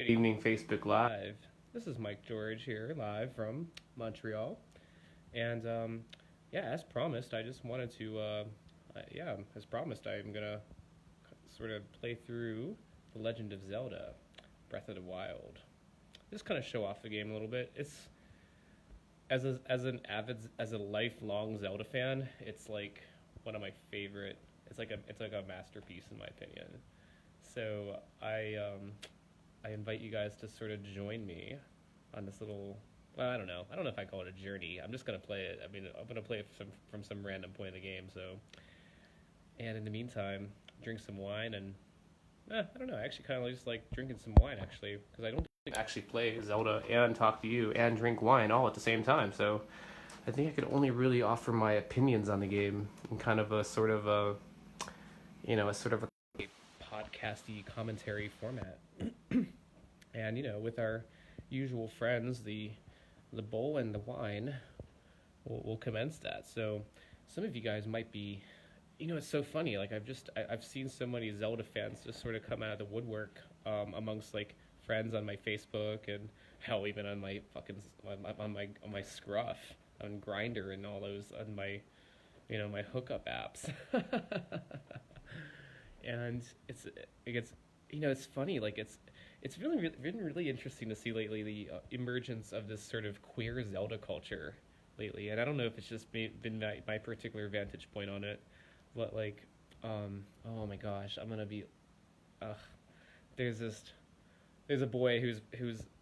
Good evening, Facebook Live. This is Mike George here, live from Montreal. And yeah, as promised, I just wanted to, as promised, I'm gonna sort of play through The Legend of Zelda, Breath of the Wild. Just kind of show off the game a little bit. It's as a lifelong Zelda fan, it's like one of my favorite. It's like a masterpiece in my opinion. So I invite you guys to sort of join me on this little. Well, I don't know. I don't know if I call it a journey. I'm just gonna play it. I mean, I'm gonna play it from some random point in the game. So, and in the meantime, drink some wine and I don't know. I actually kind of just like drinking some wine actually because I don't actually play Zelda and talk to you and drink wine all at the same time. So, I think I could only really offer my opinions on the game in kind of a sort of a podcasty commentary format. And with our usual friends, the bowl and the wine, we'll commence that. So some of you guys might be, it's so funny. Like I've seen so many Zelda fans just sort of come out of the woodwork amongst like friends on my Facebook and hell even on my fucking on my Scruff on Grinder and all those on my my hookup apps. And it's funny, like it's really been really interesting to see lately the emergence of this sort of queer Zelda culture lately, and I don't know if it's just been my particular vantage point on it, but like, oh my gosh, I'm gonna be, there's a boy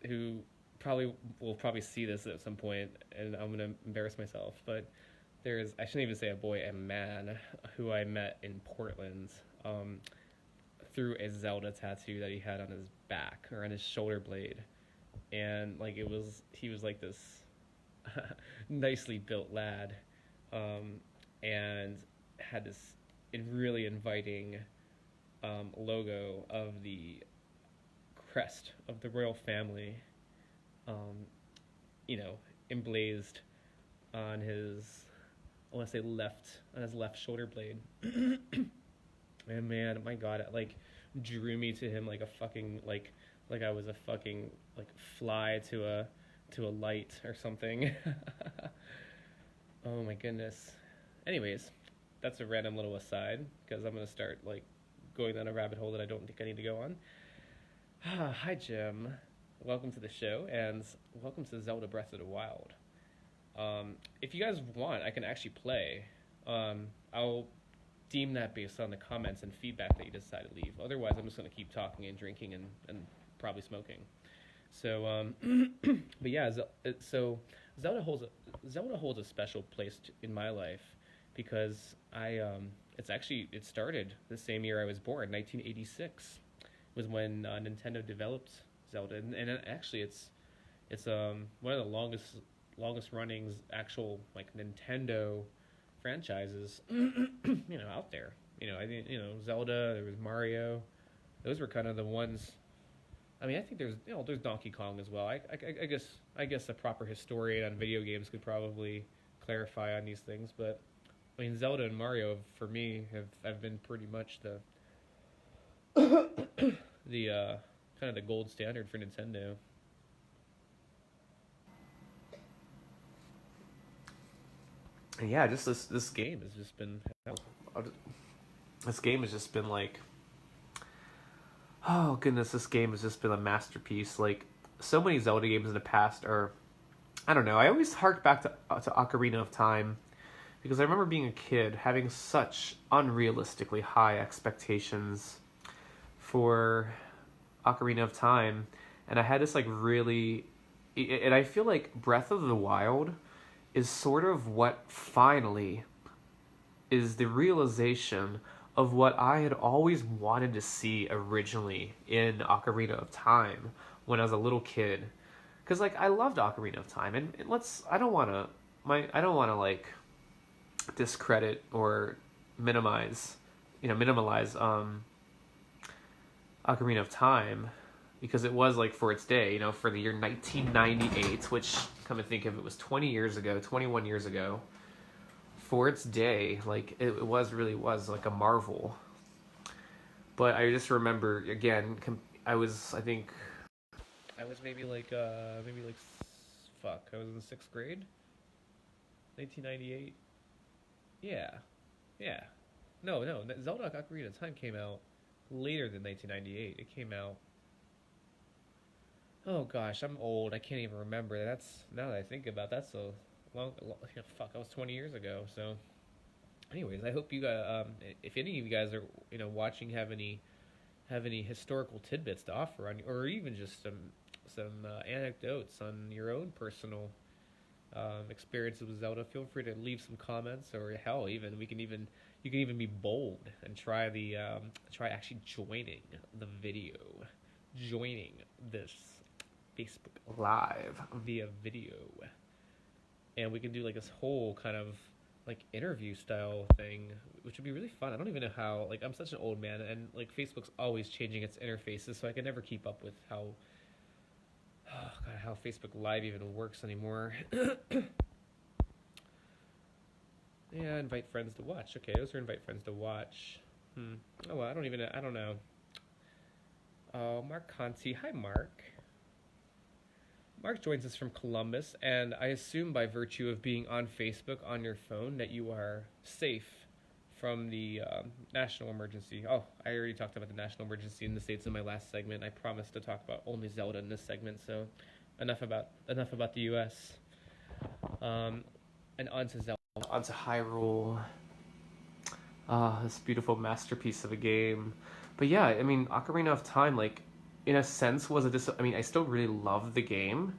who probably will probably see this at some point, and I'm gonna embarrass myself, but I shouldn't even say a boy, a man who I met in Portland, through a Zelda tattoo that he had on his back or on his shoulder blade, and like he was like this nicely built lad, and had this really inviting logo of the crest of the royal family, emblazed on his, I want to say on his left shoulder blade. And man, my God, it like drew me to him like a fucking like I was a fucking like fly to a light or something. Oh my goodness. Anyways, that's a random little aside because I'm gonna start like going down a rabbit hole that I don't think I need to go on. Hi Jim, welcome to the show and welcome to Zelda Breath of the Wild. If you guys want, I can actually play. I'll deem that based on the comments and feedback that you decide to leave. Otherwise, I'm just going to keep talking and drinking and probably smoking. So, but yeah, so Zelda holds a special place in my life because it started the same year I was born, 1986, was when Nintendo developed Zelda, and actually it's one of the longest running actual like Nintendo franchises out there. I think Zelda, there was Mario. Those were kind of the ones. I mean, I think there's Donkey Kong as well. I guess a proper historian on video games could probably clarify on these things, but I mean Zelda and Mario for me have been pretty much the the kind of the gold standard for Nintendo. Yeah, just this game has just been. This game has just been like, oh goodness, this game has just been a masterpiece. Like so many Zelda games in the past are, I don't know. I always hark back to Ocarina of Time because I remember being a kid having such unrealistically high expectations for Ocarina of Time, and I had this like really, and I feel like Breath of the Wild is sort of what finally is the realization of what I had always wanted to see originally in Ocarina of Time when I was a little kid. Because like I loved Ocarina of Time, and I don't want to like discredit or minimize Ocarina of Time, because it was like for its day, for the year 1998, which come to think of it was 21 years ago, for its day, like it really was like a marvel. But I just remember again, I was I think I was fuck, I was in sixth grade, 1998. Yeah, yeah. No, Zelda Ocarina of Time came out later than 1998. It came out. Oh gosh, I'm old. I can't even remember. That's now that I think about it, that's a fuck. That was 20 years ago. So, anyways, I hope you guys, if any of you guys are watching, have any historical tidbits to offer on, or even just some anecdotes on your own personal experiences with Zelda, feel free to leave some comments, or hell, even you can even be bold and try actually joining this Facebook Live via video, and we can do like this whole kind of like interview style thing, which would be really fun. I don't even know how. Like, I'm such an old man, and like Facebook's always changing its interfaces, so I can never keep up with how how Facebook Live even works anymore. Yeah, invite friends to watch. Okay, those are invite friends to watch. Oh well, I don't know. Oh, Mark Conti. Hi, Mark. Mark joins us from Columbus, and I assume by virtue of being on Facebook on your phone that you are safe from the national emergency. Oh, I already talked about the national emergency in the States in my last segment. I promised to talk about only Zelda in this segment, so enough about the U.S. And onto Zelda, onto Hyrule. This beautiful masterpiece of a game. But yeah, I mean, Ocarina of Time, like, in a sense was I mean, I still really love the game,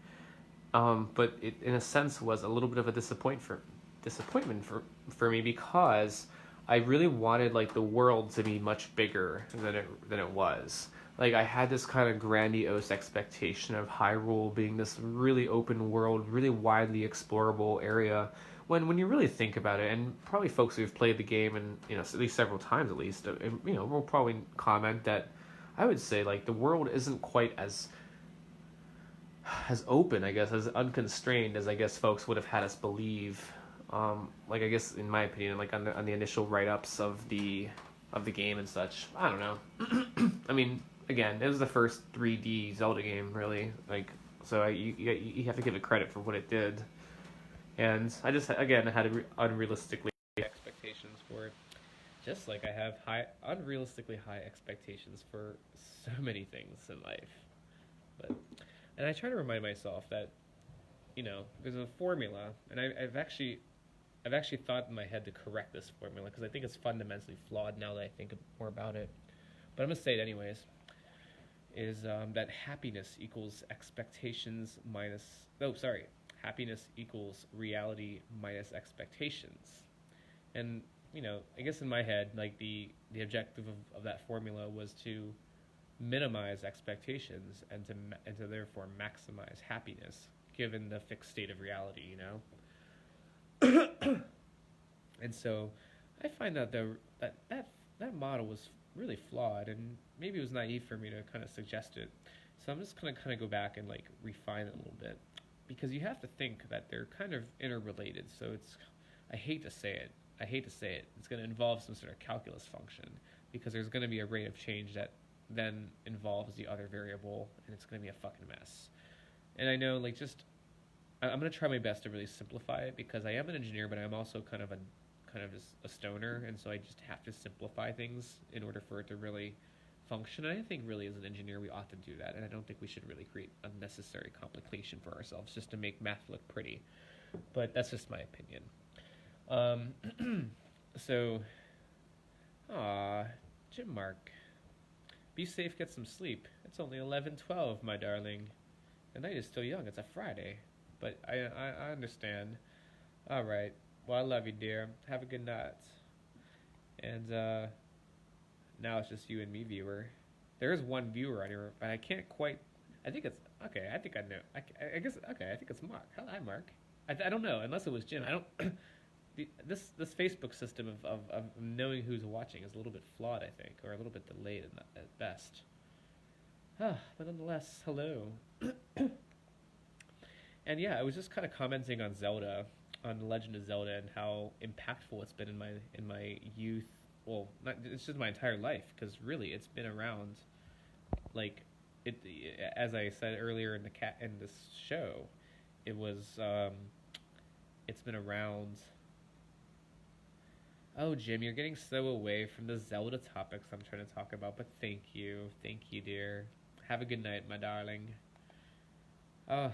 but it in a sense was a little bit of a disappointment for me, because I really wanted like the world to be much bigger than it was. Like, I had this kind of grandiose expectation of Hyrule being this really open world, really widely explorable area. When you really think about it, and probably folks who've played the game, and at least several times at least, will probably comment that I would say like the world isn't quite as open, I guess, as unconstrained as I guess folks would have had us believe. Like, I guess in my opinion, like on the initial write ups of the game and such. I don't know. I mean, again, it was the first 3D Zelda game, really. Like, so you have to give it credit for what it did. And I just again had unrealistically high expectations for it. Just like I have unrealistically high expectations for so many things in life. And I try to remind myself that, there's a formula, and I've actually thought in my head to correct this formula, because I think it's fundamentally flawed now that I think more about it. But I'm gonna say it anyways. Is that happiness equals expectations minus happiness equals reality minus expectations. And I guess in my head, like the objective of that formula was to minimize expectations and to therefore maximize happiness given the fixed state of reality, And so I find that that model was really flawed, and maybe it was naive for me to kind of suggest it. So I'm just going to kind of go back and like refine it a little bit, because you have to think that they're kind of interrelated. So I hate to say it. It's going to involve some sort of calculus function, because there's going to be a rate of change that then involves the other variable, and it's going to be a fucking mess. And I know, like, I'm going to try my best to really simplify it, because I am an engineer, but I'm also kind of just a stoner, and so I just have to simplify things in order for it to really function. And I think really as an engineer we ought to do that, and I don't think we should really create unnecessary complication for ourselves just to make math look pretty. But that's just my opinion. So, Jim Mark, be safe, get some sleep. It's only 11:12, my darling. The night is still young. It's a Friday, but I understand. All right. Well, I love you, dear. Have a good night. And now it's just you and me, viewer. There is one viewer on here, but I can't quite. I think it's okay. I think I know. I guess okay. I think it's Mark. Hi, Mark. I don't know, unless it was Jim. I don't. This Facebook system of knowing who's watching is a little bit flawed, I think, or a little bit delayed at best. But nonetheless, hello. And yeah, I was just kind of commenting on Zelda, on the Legend of Zelda, and how impactful it's been in my youth. Well, it's just my entire life, because really it's been around, like, it, as I said earlier in this show, it was it's been around. Oh, Jim, you're getting so away from the Zelda topics I'm trying to talk about, but thank you, dear. Have a good night, my darling. Oh,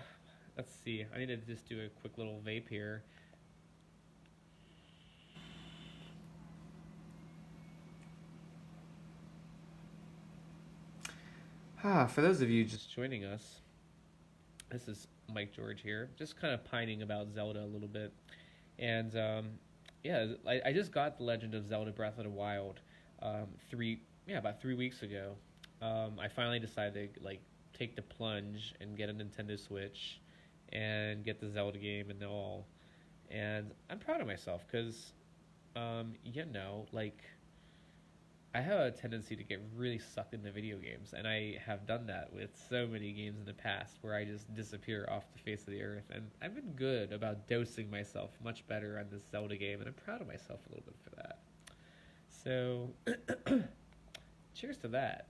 let's see. I need to just do a quick little vape here. For those of you just joining us, this is Mike George here, just kind of pining about Zelda a little bit. And yeah, I just got the Legend of Zelda Breath of the Wild about 3 weeks ago. I finally decided to like take the plunge and get a Nintendo Switch and get the Zelda game and all. And I'm proud of myself because, like I have a tendency to get really sucked into video games, and I have done that with so many games in the past where I just disappear off the face of the earth. And I've been good about dosing myself much better on this Zelda game, and I'm proud of myself a little bit for that. So, cheers to that.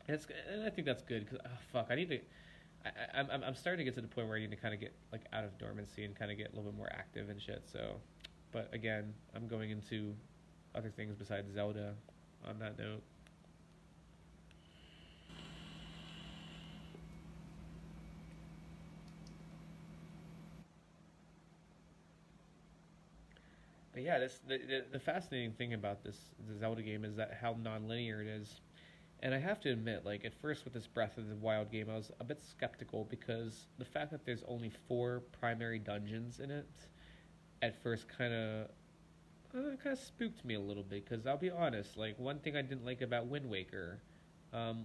And I think that's good because fuck, I need to. I'm starting to get to the point where I need to kind of get like out of dormancy and kind of get a little bit more active and shit. So, but again, I'm going into other things besides Zelda on that note. But yeah, the fascinating thing about the Zelda game is that how non-linear it is. And I have to admit, like at first with this Breath of the Wild game, I was a bit skeptical because the fact that there's only 4 primary dungeons in it at first kind of spooked me a little bit because I'll be honest, like one thing I didn't like about Wind Waker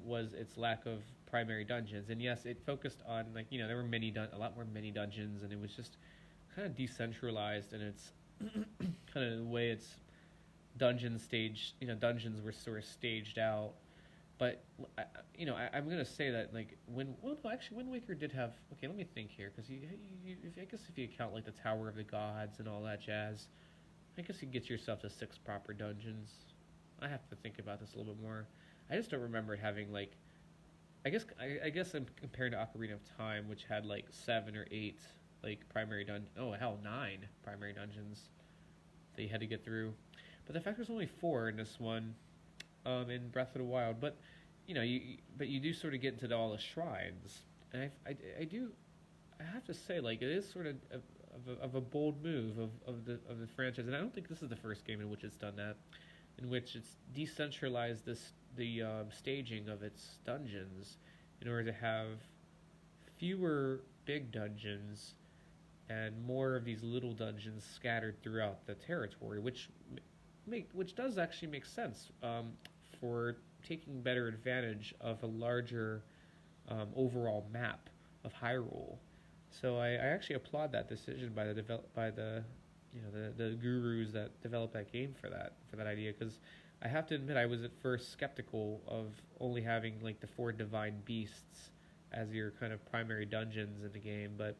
was its lack of primary dungeons. And yes, it focused on like there were a lot more mini dungeons, and it was just kind of decentralized in its kind of the way its dungeons were sort of staged out. But I'm gonna say that like Wind Waker did have. Okay, let me think here because I guess if you count like the Tower of the Gods and all that jazz, I guess you get yourself to 6 proper dungeons. I have to think about this a little bit more. I just don't remember it having like. I guess I'm comparing to Ocarina of Time, which had like 7 or 8 like primary dungeons. Oh hell, 9 primary dungeons that you had to get through. But the fact there's only 4 in this one, in Breath of the Wild. But you do sort of get into all the shrines, and I do. I have to say, like it is sort of a bold move of the franchise, and I don't think this is the first game in which it's done that, in which it's decentralized the staging of its dungeons in order to have fewer big dungeons and more of these little dungeons scattered throughout the territory, which does actually make sense for taking better advantage of a larger overall map of Hyrule. So I actually applaud that decision by the gurus that developed that game for that idea, because I have to admit I was at first skeptical of only having like the 4 divine beasts as your kind of primary dungeons in the game, but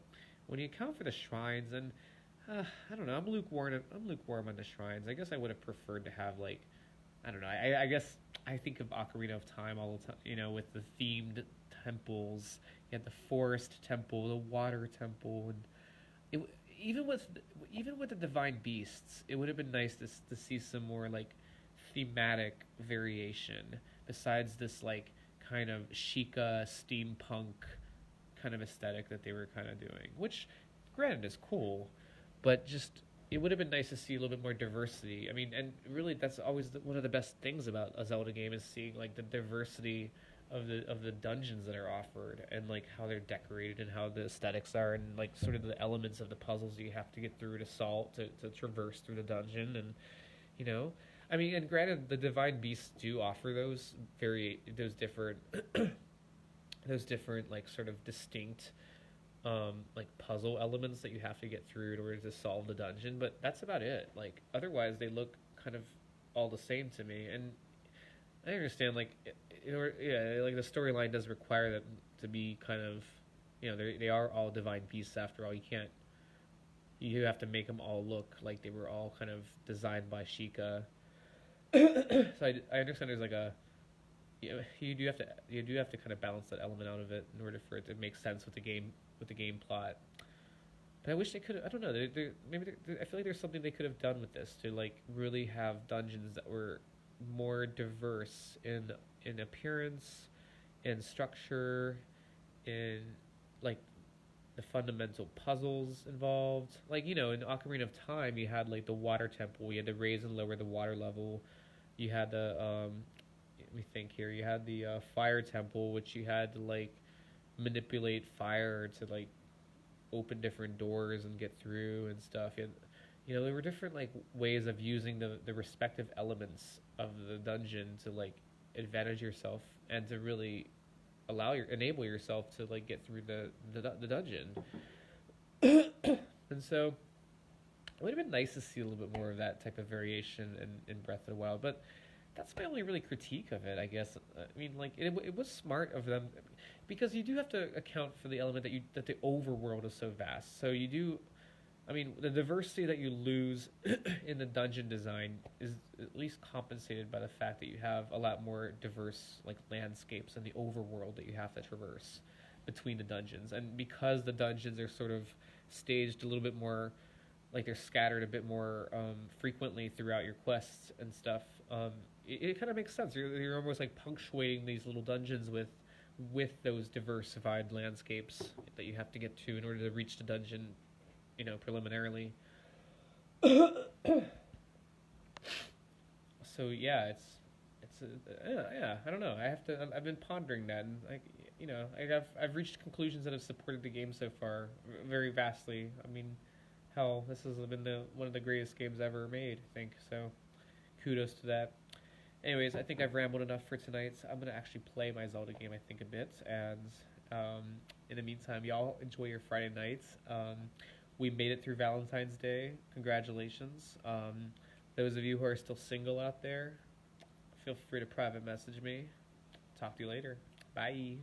when you account for the shrines, and I don't know, I'm lukewarm on the shrines. I guess I would have preferred to have like I don't know. I guess I think of Ocarina of Time all the time, with the themed temples. You had the forest temple, the water temple, and it, even with the divine beasts, it would have been nice to see some more like thematic variation besides this like kind of Sheikah steampunk kind of aesthetic that they were kind of doing, which granted is cool, but just it would have been nice to see a little bit more diversity. I mean, and really, that's always one of the best things about a Zelda game is seeing like the diversity of the dungeons that are offered, and like how they're decorated and how the aesthetics are, and like sort of the elements of the puzzles you have to get through to traverse through the dungeon, and I mean, and granted, the divine beasts do offer those different those different like sort of distinct like puzzle elements that you have to get through in order to solve the dungeon, but that's about it. Like otherwise they look kind of all the same to me, and I understand like like the storyline does require them to be kind of they are all divine beasts after all. You have to make them all look like they were all kind of designed by Sheikah. So I understand there's like you do have to kind of balance that element out of it in order for it to make sense with the game plot. But I wish they could. I don't know. I feel like there's something they could have done with this to like really have dungeons that were more diverse in appearance, in structure, in like the fundamental puzzles involved. Like in Ocarina of Time, you had like the water temple. You had to raise and lower the water level. You had the let me think here. You had the fire temple, which you had to like manipulate fire to like open different doors and get through and stuff. And there were different like ways of using the respective elements of the dungeon to like advantage yourself and to really enable yourself to like get through the dungeon. And so it would have been nice to see a little bit more of that type of variation in Breath of the Wild, but that's my only really critique of it, I guess. I mean, like it was smart of them, because you do have to account for the element that the overworld is so vast. So you do, I mean, the diversity that you lose in the dungeon design is at least compensated by the fact that you have a lot more diverse like landscapes and the overworld that you have to traverse between the dungeons. And because the dungeons are sort of staged a little bit more, like they're scattered a bit more frequently throughout your quests and stuff, it kind of makes sense. You're almost like punctuating these little dungeons with those diversified landscapes that you have to get to in order to reach the dungeon, preliminarily. So yeah, I don't know. I've been pondering that, and I've reached conclusions that have supported the game so far very vastly. I mean, hell, this has been one of the greatest games ever made, I think. So kudos to that. Anyways, I think I've rambled enough for tonight. So I'm going to actually play my Zelda game, I think, a bit. And in the meantime, y'all enjoy your Friday nights. We made it through Valentine's Day. Congratulations. Those of you who are still single out there, feel free to private message me. Talk to you later. Bye.